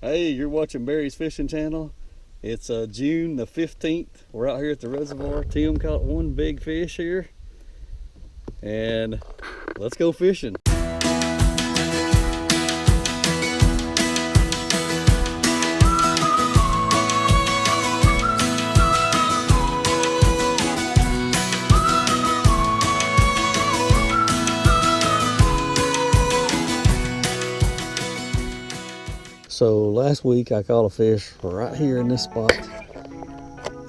Hey, you're watching Barry's Fishing Channel. It's June the 15th. We're out here at the reservoir. Tim caught one big fish here. And let's go fishing. So last week I caught a fish right here in this spot,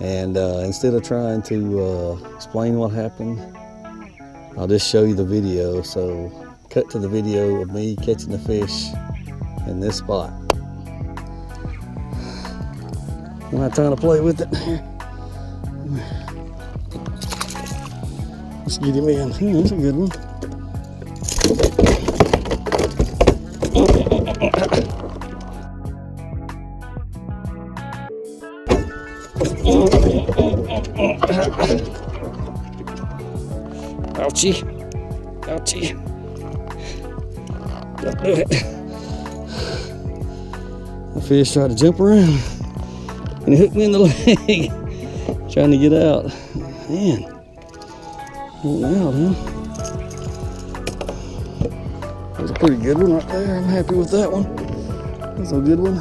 and instead of trying to explain what happened, I'll just show you the video. So cut to the video of me catching the fish in this spot. I'm not trying to play with it. Let's get him in. That's a good one. Ouchie, ouchie. Don't do it. The fish tried to jump around and it hooked me in the leg. Trying to get out. Man, won't out, huh? That was a pretty good one right there. I'm happy with that one. That's a good one.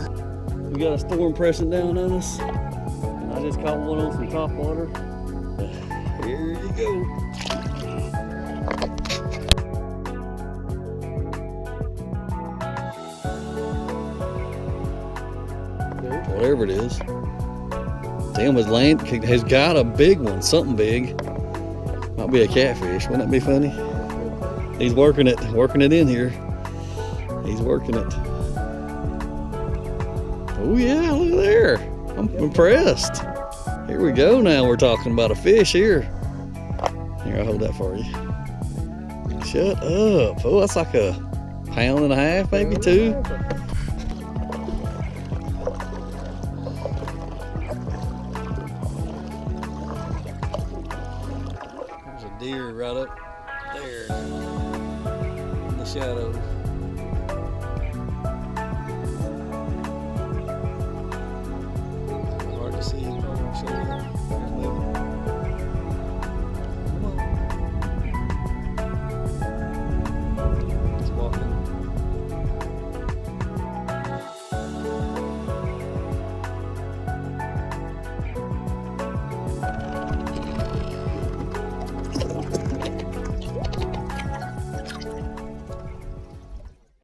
We got a storm pressing down on us. I just caught one on some top water. Here you go. Whatever it is. Tim has got a big one, something big. Might be a catfish. Wouldn't that be funny? He's working it in here. He's working it. Oh yeah, look there. I'm impressed. Here we go now. We're talking about a fish here. Here, I'll hold that for you. Shut up. Oh, that's like a pound and a half, maybe 2. There's a deer right up there in the shadows.